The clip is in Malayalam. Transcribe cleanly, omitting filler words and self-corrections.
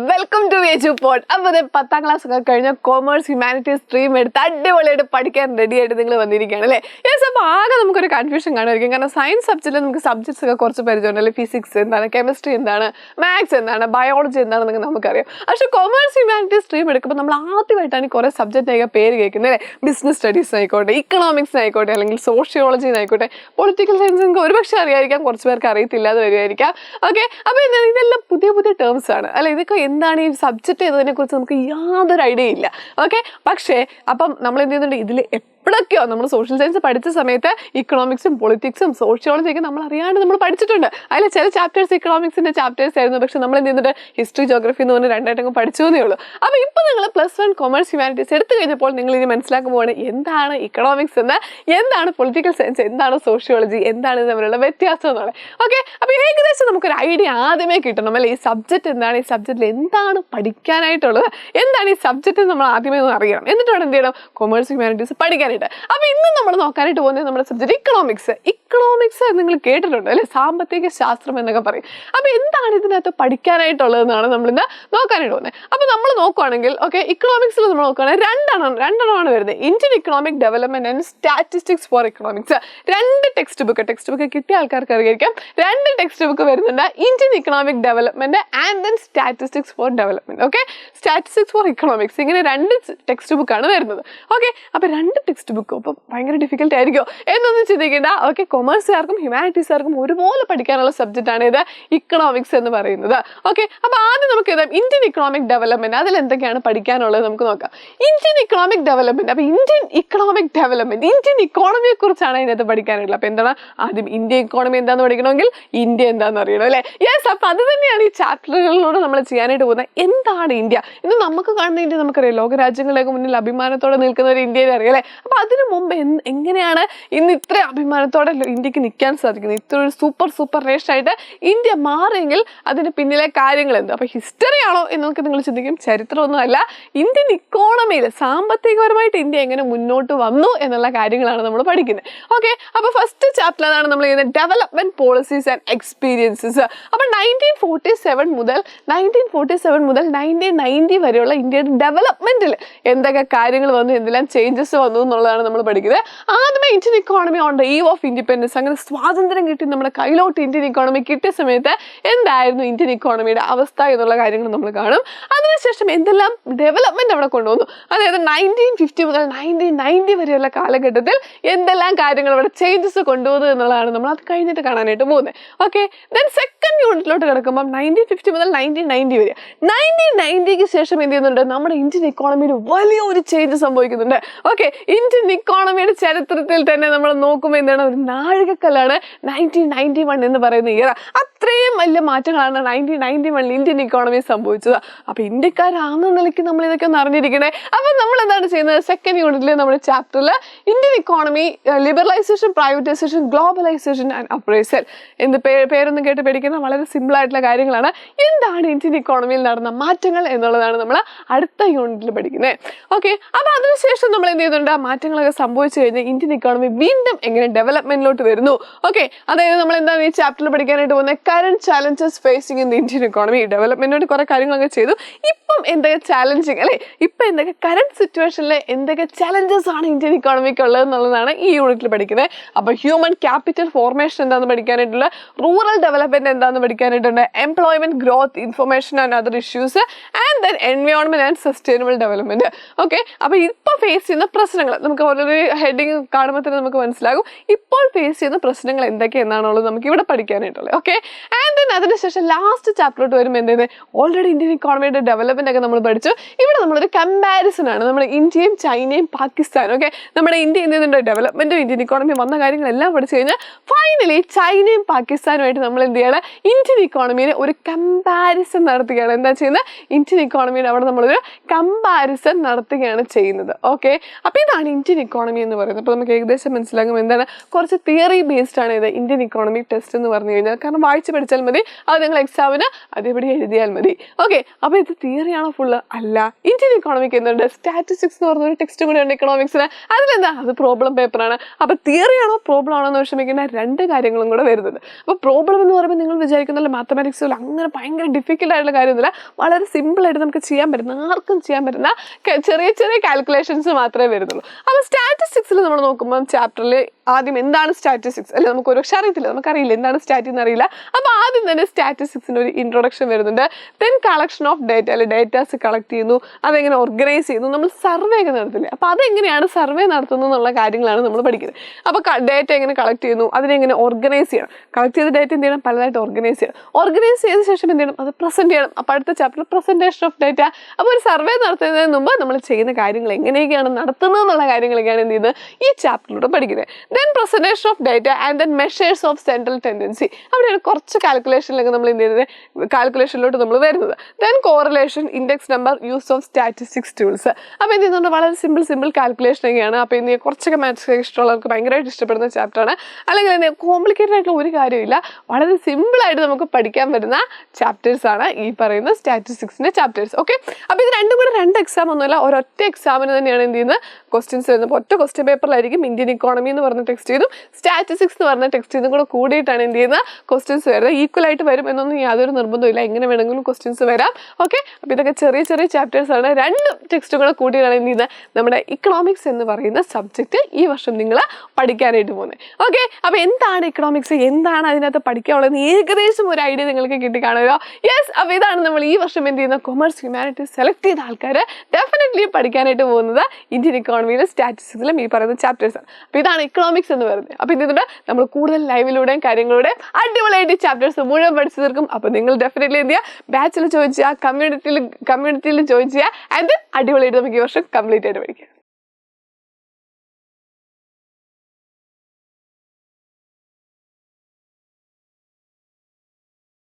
Welcome to എജുപോഡ്. അപ്പോൾ 10ാം ക്ലാസ് ഒക്കെ കഴിഞ്ഞ കോമേഴ്സ് ഹ്യൂമാനിറ്റീസ് സ്ട്രീം എടുത്ത് അടിപൊളിയായിട്ട് പഠിക്കാൻ റെഡി ആയിട്ട് നിങ്ങൾ വന്നിരിക്കുകയാണ് അല്ലേ? യെസ്. അപ്പോൾ ആകെ നമുക്കൊരു കൺഫ്യൂഷൻ കാണുമായിരിക്കും. കാരണം സയൻസ് സബ്ജക്റ്റിൽ നമുക്ക് സബ്ജക്ട്സ് ഒക്കെ കുറച്ച് പരിചയമുണ്ടല്ലേ. ഫിസിക്സ് എന്താണ്, കെമിസ്ട്രി എന്താണ്, മാത്സ് എന്താണ്, ബയോളജി എന്താണെന്നൊക്കെ നമുക്കറിയാം. പക്ഷേ കോമേഴ്സ് ഹ്യൂമാനിറ്റീസ് സ്ട്രീം എടുക്കുമ്പോൾ നമ്മൾ ആദ്യമായിട്ടാണ് കുറേ സബ്ജക്റ്റിനൊക്കെ പേര് കേൾക്കുന്നത് അല്ലേ? ബിസിനസ് സ്റ്റഡീസ് ആയിക്കോട്ടെ, ഇക്കണോമിക്സ് ആയിക്കോട്ടെ, അല്ലെങ്കിൽ സോഷ്യോളജി ആയിക്കോട്ടെ, പൊളിറ്റിക്കൽ സയൻസ് നിങ്ങൾക്ക് ഒരുപക്ഷെ അറിയായിരിക്കാം, കുറച്ച് പേർക്ക് അറിയത്തില്ലാതെ വരുമായിരിക്കാം. ഓക്കെ, അപ്പോൾ ഇതെല്ലാം പുതിയ പുതിയ ടേംസ് ആണ് അല്ലെ? ഇതൊക്കെ എന്താണ് ഈ സബ്ജക്റ്റ് എന്നതിനെ കുറിച്ച് നമുക്ക് യാതൊരു ഐഡിയ ഇല്ല. ഓക്കെ, പക്ഷേ അപ്പം നമ്മൾ എന്ത് ചെയ്യുന്നുണ്ട്, ഇതിൽ എപ്പോഴൊക്കെയോ നമ്മൾ സോഷ്യൽ സയൻസ് പഠിച്ച സമയത്ത് ഇക്കണോമിക്സും പൊളിറ്റിക്സും സോഷ്യോളജിയൊക്കെ നമ്മൾ അറിയാണ്ട് നമ്മൾ പഠിച്ചിട്ടുണ്ട്. അതിൽ ചില ചാപ്റ്റേഴ്സ് ഇക്കണോമിക്സിൻ്റെ ചാപ്റ്റേഴ്സ് ആയിരുന്നു, പക്ഷെ നമ്മൾ എന്ത് ചെയ്യുന്നുണ്ട്, ഹിസ്റ്ററി ജോഗ്രഫി എന്ന് പറഞ്ഞ് രണ്ടായിട്ടങ്ങ് പഠിച്ചു എന്നേ ഉള്ളൂ. അപ്പോൾ ഇപ്പോൾ നിങ്ങൾ +1 കൊമേഴ്സ് ഹ്യൂമാനിറ്റീസ് എടുത്തു കഴിഞ്ഞപ്പോൾ നിങ്ങൾ ഇനി മനസ്സിലാക്കുമ്പോഴാണ് എന്താണ് ഇക്കണോമിക്സ് എന്ന്, എന്താണ് പൊളിറ്റിക്കൽ സയൻസ്, എന്താണ് സോഷ്യോളജി, എന്താണ് തമ്മിലുള്ള വ്യത്യാസം എന്നുള്ളത്. ഓക്കെ, അപ്പോൾ ഏകദേശം നമുക്കൊരു ഐഡിയ ആദ്യമേ കിട്ടണം അല്ലേ? ഈ സബ്ജക്റ്റ് എന്താണ്, ഈ സബ്ജക്റ്റിൽ എന്താണ് പഠിക്കാനായിട്ടുള്ളത്, എന്താണ് ഈ സബ്ജക്റ്റ് നമ്മൾ ആദ്യമേ ഒന്ന് അറിയണം. എന്നിട്ട് വേണം എന്ത് ചെയ്യണം, കൊമേഴ്സ് ഹ്യൂമാനിറ്റീസ് പഠിക്കാനായിട്ട്. അപ്പോൾ ഇന്ന് നമ്മൾ നോക്കാനായിട്ട് പോകുന്നത് നമ്മുടെ സബ്ജക്റ്റ് ഇക്കണോമിക്സ്. ഇക്കണോമിക്സ് നിങ്ങൾ കേട്ടിട്ടുണ്ട് അല്ലെ? സാമ്പത്തിക ശാസ്ത്രം എന്നൊക്കെ പറയും. അപ്പോൾ എന്താണ് ഇതിനകത്ത് പഠിക്കാനായിട്ടുള്ളതെന്നാണ് നമ്മളിന്ന് നോക്കാനായിട്ട് പോകുന്നത്. അപ്പോൾ നമ്മൾ നോക്കുകയാണെങ്കിൽ ഓക്കെ, ഇക്കണോമിക്സിൽ നമ്മൾ നോക്കുകയാണെങ്കിൽ രണ്ടെണ്ണമാണ് വരുന്നത്. Indian economic development and statistics four economics. 2 text book കിട്ടിയ ആൾക്കാർക്ക് അറിയാം. 2 ടെക്സ്റ്റ് ബുക്ക് വരുന്നുണ്ട്. Indian economic development and then statistics for development. Okay, statistics four economics, ഇങ്ങനെ 2 ടെക്സ്റ്റ് ബുക്കാണ് വരുന്നത്. ഓക്കെ, അപ്പോൾ 2 ടെക്സ്റ്റ് ബുക്കും അപ്പോൾ ഭയങ്കര ഡിഫിക്കൽട്ട് ആയിരിക്കും എന്നൊന്നും ചിന്തിക്കേണ്ട. ഓക്കെ, കൊമേഴ്സുകാർക്കും ഹ്യൂമാനിറ്റീസുകാർക്കും ഒരുപോലെ പഠിക്കാനുള്ള സബ്ജക്റ്റാണ് ഇത് ഇക്കണോമിക്സ് എന്ന് പറയുന്നത്. ഓക്കെ, അപ്പോൾ ആദ്യം നമുക്ക് ഇന്ത്യൻ ഇക്കണോമിക് ഡെവലപ്മെന്റ്, അതിൽ എന്തൊക്കെയാണ് പഠിക്കാനുള്ളത് നമുക്ക് നോക്കാം. ഇന്ത്യൻ ഇക്കണോമിക് ഡെവലപ്മെന്റ്, അപ്പോൾ ഇന്ത്യൻ ഇക്കണോമിക് ഡെവലപ്മെന്റ്, ഇന്ത്യൻ ഇക്കോണമിയെ കുറിച്ചാണ് അതിനകത്ത് പഠിക്കാനുള്ളത്. അപ്പോൾ എന്താണ്, ആദ്യം ഇന്ത്യൻ ഇക്കോണമി എന്താണെന്ന് പഠിക്കണമെങ്കിൽ ഇന്ത്യ എന്താണെന്ന് അറിയണം അല്ലേ? യെസ്. അപ്പോൾ അത് തന്നെയാണ് ഈ ചാപ്റ്ററുകളിലൂടെ നമ്മൾ ചെയ്യാനായിട്ട് പോകുന്നത്. എന്താണ് ഇന്ത്യ? ഇന്ന് നമുക്ക് കാണുന്ന ഇന്ത്യ നമുക്കറിയാം, ലോകരാജ്യങ്ങളിലേക്ക് മുന്നിൽ അഭിമാനത്തോടെ നിൽക്കുന്ന ഒരു ഇന്ത്യയെ അറിയാം അല്ലേ? അപ്പോൾ അതിനു മുമ്പ് എങ്ങനെയാണ് ഇന്ന് ഇത്ര അഭിമാനത്തോടെ ഇന്ത്യക്ക് നിൽക്കാൻ സാധിക്കുന്നത്? ഇത്ര ഒരു സൂപ്പർ നേഷനായിട്ട് ഇന്ത്യ മാറിയെങ്കിൽ അതിന് പിന്നിലെ കാര്യങ്ങൾ എന്ത്? അപ്പോൾ ഹിസ്റ്ററി ആണോ എന്നൊക്കെ നിങ്ങൾ ചിന്തിക്കും. ചരിത്രമൊന്നുമല്ല, ഇന്ത്യൻ ഇക്കോണമിയിൽ സാമ്പത്തികപരമായിട്ട് ഇന്ത്യ എങ്ങനെ മുന്നോട്ട് വന്നു എന്നുള്ള കാര്യങ്ങളാണ് നമ്മൾ പഠിക്കുന്നത്. ഓക്കെ, അപ്പോൾ ഫസ്റ്റ് ചാപ്റ്റർ ആണ് നമ്മൾ ചെയ്യുന്നത് ഡെവലപ്മെന്റ് പോളിസീസ് ആൻഡ് എക്സ്പീരിയൻസസ്. അപ്പോൾ 1947 മുതൽ 1990 വരെയുള്ള ഇന്ത്യയുടെ ഡെവലപ്മെന്റിൽ എന്തൊക്കെ കാര്യങ്ങൾ വന്നു, എന്തെല്ലാം ചേഞ്ചസ് വന്നു എന്നുള്ളതാണ് നമ്മൾ പഠിക്കുന്നത്. ആദ്യമേ Indian economy on the eve of independence, അങ്ങനെ സ്വാതന്ത്ര്യം കിട്ടി നമ്മുടെ കയ്യിലോട്ട് ഇന്ത്യൻ ഇക്കോണമി കിട്ടിയ സമയത്ത് എന്തായിരുന്നു ഇന്ത്യൻ ഇക്കോണമിയുടെ അവസ്ഥ എന്നുള്ള കാര്യങ്ങൾ നമ്മൾ കാണും. അതിനുശേഷം എന്തെല്ലാം ഡെവലപ്മെന്റ് അവിടെ കൊണ്ടുവന്നു, അതായത് 1950 മുതൽ 1990 വരെയുള്ള കാലഘട്ടത്തിൽ എന്തെല്ലാം കാര്യങ്ങൾ അവിടെ ചേഞ്ചസ് കൊണ്ടുവന്നു എന്നുള്ളതാണ് നമ്മൾ അത് കഴിഞ്ഞിട്ട് കാണാനായിട്ട് പോകുന്നത്. ഓക്കെ, ദെൻ സെക്കൻഡ് യൂണിറ്റിലോട്ട് കിടക്കുമ്പോൾ 1950 മുതൽ 1990 വരെ, 1990ക്ക് ശേഷം എന്ത് ചെയ്യുന്നുണ്ട്, നമ്മുടെ ഇന്ത്യൻ ഇക്കോണമിയിൽ വലിയൊരു ചേഞ്ച് സംഭവിക്കുന്നുണ്ട്. ഓക്കെ, ഇന്ത്യൻ ഇക്കോണമിയുടെ ചരിത്രത്തിൽ തന്നെ നമ്മൾ നോക്കുമ്പോൾ എന്താണ്, ഒരു നാഴികക്കല്ലാണ് 1991 എന്ന് പറയുന്ന ഇയർ. അത്രയും വലിയ മാറ്റങ്ങളാണ് 1991 ഇന്ത്യൻ ഇക്കോണമി സംഭവിച്ചത്. അപ്പോൾ ഇന്ത്യക്കാരാണെന്ന നിലയ്ക്ക് നമ്മൾ ഇതൊക്കെ ഒന്ന് അറിഞ്ഞിരിക്കണേ. അപ്പോൾ നമ്മൾ എന്താണ് ചെയ്യുന്നത്, സെക്കൻഡ് യൂണിറ്റിൽ നമ്മുടെ ചാപ്റ്ററിൽ Indian economy liberalisation, privatisation, globalisation and appraisal എന്ന് പേരൊന്നും കേട്ട് പഠിക്കുന്ന വളരെ സിമ്പിൾ ആയിട്ടുള്ള കാര്യങ്ങളാണ്. എന്താണ് ഇന്ത്യൻ ഇക്കോണമിയിൽ നടന്ന മാറ്റങ്ങൾ എന്നുള്ളതാണ് നമ്മൾ അടുത്ത യൂണിറ്റിൽ പഠിക്കുന്നത്. ഓക്കെ, അപ്പോൾ അതിനുശേഷം നമ്മൾ എന്ത് ചെയ്യുന്നുണ്ട്, മാറ്റങ്ങളൊക്കെ സംഭവിച്ചു കഴിഞ്ഞാൽ ഇന്ത്യൻ ഇക്കോണമി വീണ്ടും എങ്ങനെ ഡെവലപ്മെന്റിലോട്ട് വരുന്നു. ഓക്കെ, അതായത് നമ്മൾ എന്താണ് ഈ ചാപ്റ്ററിൽ പഠിക്കാനായിട്ട് പോകുന്നത്, current challenges facing in the Indian economy. ഡെവലപ്മെന്റിനോട് കുറെ കാര്യങ്ങളൊക്കെ ചെയ്തു, ഇപ്പം എന്തൊക്കെ ചാലഞ്ചിങ് അല്ലേ, ഇപ്പം എന്തൊക്കെ കറന്റ് സിറ്റുവേഷനിൽ എന്തൊക്കെ ചാലഞ്ചസ് ആണ് ഇന്ത്യൻ ഇക്കോണമിക്ക് ഉള്ളത് എന്നുള്ളതാണ് ഈ യൂണിറ്റിൽ പഠിക്കുന്നത്. അപ്പോൾ ഹ്യൂമൻ ക്യാപിറ്റൽ ഫോർമേഷൻ എന്താണെന്ന് പഠിക്കാനായിട്ടുള്ള, റൂറൽ ഡെവലപ്മെന്റ് എന്താണെന്ന് പഠിക്കാനായിട്ടുണ്ട്, employment growth, information and other issues, and then environment and sustainable development. Okay, അപ്പോൾ ഇപ്പോൾ ഫേസ് ചെയ്യുന്ന പ്രശ്നങ്ങൾ നമുക്ക് ഓരോരു ഹെഡിങ് കാണുമ്പോൾ തന്നെ നമുക്ക് മനസ്സിലാകും ഇപ്പോൾ ഫേസ് ചെയ്യുന്ന പ്രശ്നങ്ങൾ എന്തൊക്കെയെന്നാണുള്ളത് നമുക്ക് ഇവിടെ പഠിക്കാനായിട്ടുള്ളത്. ഓക്കെ, ആൻഡ് ദെൻ അതിനുശേഷം ലാസ്റ്റ് ചാപ്റ്ററിലോട്ട് വരുമ്പോൾ എന്ത് ചെയ്യുന്നത്, ഓൾറെഡി ഇന്ത്യൻ ഇക്കോണമിയുടെ ഡെവലപ്മെന്റ് ഒക്കെ നമ്മൾ പഠിച്ചു. ഇവിടെ നമ്മളൊരു കമ്പാരിസൺ ആണ്, നമ്മുടെ ഇന്ത്യയും ചൈനയും പാകിസ്ഥാനും. ഓക്കെ, നമ്മുടെ ഇന്ത്യ എന്ത് ചെയ്യുന്നുണ്ട്, ഡെവലപ്മെന്റും ഇന്ത്യൻ ഇക്കോണമി വന്ന കാര്യങ്ങളെല്ലാം പഠിച്ചു കഴിഞ്ഞാൽ ഫൈനലി ചൈനയും പാകിസ്ഥാനുമായിട്ട് നമ്മൾ എന്ത് ചെയ്യണം, ഇന്ത്യൻ ഇക്കോണമിയെ ഒരു കമ്പാരിസൺ നടത്തുകയാണ്. എന്താ ചെയ്യുന്നത്, ഇന്ത്യൻ ഇക്കോണമിയുടെ അവിടെ നമ്മളൊരു കമ്പാരിസൺ നടത്തുകയാണ് ചെയ്യുന്നത്. ഓക്കെ, അപ്പോൾ ഇതാണ് ഇന്ത്യൻ ഇക്കോണമി എന്ന് പറയുന്നത്. അപ്പോൾ നമുക്ക് ഏകദേശം മനസ്സിലാകും എന്താണ്, കുറച്ച് തിയറി ബേസ്ഡ് ആണ് ഇത് ഇന്ത്യൻ ഇക്കോണമി ടെസ്റ്റ് എന്ന് പറഞ്ഞു കഴിഞ്ഞാൽ. കാരണം വായിച്ച് പഠിച്ചാൽ മതി, അത് നിങ്ങൾ എക്സാമിന് അതേപടി എഴുതിയാൽ മതി. ഓക്കെ, അപ്പോൾ ഇത് തിയറിയാണോ ഫുള്ള്? അല്ല. ഇന്ത്യൻ ഇക്കോണമിക്ക് എന്തുണ്ട്, സ്റ്റാറ്റിസ്റ്റിക്സ് എന്ന് പറഞ്ഞൊരു ടെക്സ്റ്റ് കൂടെ ഉണ്ട് ഇക്കണോമിക്സിന്. അതിലെന്താ, അത് പ്രോബ്ലം പേപ്പറാണ്. അപ്പോൾ തിയറിയാണോ പ്രോബ്ലം ആണോ എന്ന് വിഷമിക്കുന്ന രണ്ട് കാര്യങ്ങളും കൂടെ വരുന്നത്. അപ്പോൾ പ്രോബ്ലം എന്ന് പറയുമ്പോൾ നിങ്ങൾ വിചാരിക്കുന്നില്ല മാത്തമാറ്റിക്സിൽ അങ്ങനെ ഭയങ്കര ഡിഫിക്കൽട്ട് ആയിട്ടുള്ള കാര്യമൊന്നുമില്ല, വളരെ സിമ്പിളായിട്ട് നമുക്ക് ചെയ്യാൻ പറ്റുന്ന, ആർക്കും ചെയ്യാൻ പറ്റുന്ന ചെറിയ ചെറിയ കാൽക്കുലേഷൻസ് മാത്രമേ വരുന്നുള്ളൂ. അപ്പോൾ സ്റ്റാറ്റിസ്റ്റിക്സിൽ നമ്മൾ നോക്കുമ്പോൾ ചാപ്റ്ററിൽ ആദ്യം എന്താണ് സ്റ്റാറ്റിസ്റ്റിക്സ് അല്ലെ, നമുക്ക് ഒരു പക്ഷേ അറിയത്തില്ല, നമുക്കറിയില്ല എന്താണ് സ്റ്റാറ്റി എന്നറിയില്ല. അപ്പോൾ ആദ്യം തന്നെ സ്റ്റാറ്റിസ്റ്റിക്സിന് ഒരു ഇൻട്രൊഡക്ഷൻ വരുന്നുണ്ട്. ദെൻ കളക്ഷൻ ഓഫ് ഡേറ്റ അല്ലെ, ഡേറ്റാസ് കളക്ട് ചെയ്യുന്നു, അതെങ്ങനെ ഓർഗനൈസ് ചെയ്യുന്നു, നമ്മൾ സർവേ ഒക്കെ നടത്തില്ലേ, അപ്പോൾ അതെങ്ങനെയാണ് സർവേ നടത്തുന്നത് എന്നുള്ള കാര്യങ്ങളാണ് നമ്മൾ പഠിക്കുന്നത്. അപ്പോൾ ഡേറ്റ എങ്ങനെ കളക്ട് ചെയ്യുന്നു, അതിനെങ്ങനെ ഓർഗനൈസ് ചെയ്യണം, കളക്ട് ചെയ്ത ഡേറ്റ എന്ത് ചെയ്യണം, പലതായിട്ട് ഓർഗനൈസ് ചെയ്യണം, ഓർഗനൈസ് ചെയ്ത ശേഷം എന്ത് ചെയ്യണം, അത് പ്രസന്റ് ചെയ്യണം. അപ്പോൾ അടുത്ത ചാപ്റ്റർ പ്രസന്റേഷൻ ഓഫ് ഡേറ്റ. അപ്പോൾ ഒരു സർവേ നടത്തുന്നതിന് മുമ്പ് നമ്മൾ ചെയ്യുന്ന കാര്യങ്ങൾ എങ്ങനെയൊക്കെയാണ് നടത്തുന്നത് എന്നുള്ള കാര്യങ്ങളൊക്കെയാണ് എന്ത് ചെയ്യുന്നത്, ഈ ചാപ്റ്ററിലൂടെ പഠിക്കുന്നത്. Then presentation of data and then measures of central tendency. അവിടെയാണ് കുറച്ച് കാൽക്കുലേഷനിലൊക്കെ നമ്മൾ എന്ത് ചെയ്യുന്നത്, കാൽക്കുലേഷനിലോട്ട് നമ്മൾ വരുന്നത്. Then correlation, index number, use of statistics tools. അപ്പോൾ എന്ത് ചെയ്യുന്നുണ്ട്, വളരെ സിമ്പിൾ കാൽക്കുലേഷൻ ഒക്കെയാണ്. അപ്പോൾ ഇനി കുറച്ചൊക്കെ മാത്സ് ഇഷ്ടമുള്ളവർക്ക് ഭയങ്കരമായിട്ട് ഇഷ്ടപ്പെടുന്ന ചാപ്റ്ററാണ്. അല്ലെങ്കിൽ തന്നെ കോംപ്ലിക്കേറ്റഡ് ആയിട്ടുള്ള ഒരു കാര്യമില്ല, വളരെ സിമ്പിളായിട്ട് നമുക്ക് പഠിക്കാൻ പറ്റുന്ന ചാപ്റ്റേഴ്സ് ആണ് ഈ പറയുന്ന സ്റ്റാറ്റിസ്റ്റിക്സിന്റെ ചാപ്റ്റേഴ്സ്. ഓക്കെ, അപ്പോൾ ഇത് രണ്ടും കൂടെ രണ്ട് എക്സാം ഒന്നുമില്ല, ഒരൊറ്റ എക്സാമിന് തന്നെയാണ് എന്ത് ചെയ്യുന്നത്, ക്വസ്റ്റ്യൻസ് വരുന്നത്. അപ്പോൾ ഒറ്റ ക്വസ്റ്റ്യൻ പേപ്പറിലായിരിക്കും ഇന്ത്യൻ ഇക്കോണമി എന്ന് പറഞ്ഞ ടെക്സ്റ്റ് ചെയ്തും സ്റ്റാറ്റിസ്റ്റിക്സ് എന്ന് പറഞ്ഞ ടെക്സ്റ്റ് ചെയ്തും കൂടെ കൂടിയിട്ടാണ് എന്ത് ചെയ്യുന്നത്, ക്വസ്റ്റ്യൻസ് വരുന്നത്. ഈക്വൽ ആയിട്ട് വരും എന്നൊന്നും യാതൊരു നിർബന്ധമില്ല, എങ്ങനെ വേണമെങ്കിലും ക്വസ്റ്റ്യൻസ് വരാം. ഓക്കെ, അപ്പോൾ ഇതൊക്കെ ചെറിയ ചെറിയ ചാപ്റ്റേഴ്സ് ആണ്, രണ്ട് ടെക്സ്റ്റും കൂടെ കൂടിയിട്ടാണ് എന്ത് ചെയ്യുന്നത്, നമ്മുടെ ഇക്കണോമിക്സ് എന്ന് പറയുന്ന സബ്ജക്റ്റ് ഈ വർഷം നിങ്ങൾ പഠിക്കാനായിട്ട് പോകുന്നത്. ഓക്കെ, അപ്പോൾ എന്താണ് ഇക്കണോമിക്സ്, എന്താണ് അതിനകത്ത് പഠിക്കാനുള്ളത്, ഏകദേശം ഒരു ഐഡിയ നിങ്ങൾക്ക് കിട്ടിക്കാണല്ലോ. യെസ്, അപ്പോൾ ഇതാണ് നമ്മൾ ഈ വർഷം എന്ത് ചെയ്യുന്ന കൊമേഴ്സ് ഹ്യൂമാനിറ്റീസ് സെലക്ട് ചെയ്ത ആൾക്കാർ ഡെഫിനറ്റ്ലി പഠിക്കാനായിട്ട് പോകുന്നത് ഇന്ത്യൻ ഇക്കോണമിയിലും സ്റ്റാറ്റിസ്റ്റിക്സിലും ഈ പറയുന്ന ചാപ്റ്റേഴ്സ് ആണ്. അപ്പോൾ ഇതാണ് ഇക്കണോമിക്സ് എന്ന് പറയുന്നത്. അപ്പോൾ ഇതിലൂടെ നമ്മൾ കൂടുതൽ ലൈവിലൂടെയും കാര്യങ്ങളിലൂടെയും അടിപൊളിയായിട്ട് ചാപ്റ്റേഴ്സ് മുഴുവൻ പഠിച്ചു തീർക്കും. അപ്പോൾ നിങ്ങൾ ഡെഫിനറ്റ്ലി എന്ത് ചെയ്യുക, ബാച്ചിൽ ജോയിൻ ചെയ്യുക, കമ്മ്യൂണിറ്റിയിൽ ജോയിൻ ചെയ്യുക, ആൻഡ് അടിപൊളിയായിട്ട് നമുക്ക് ഈ വർഷം കംപ്ലീറ്റ് ആയിട്ട് പഠിക്കാം.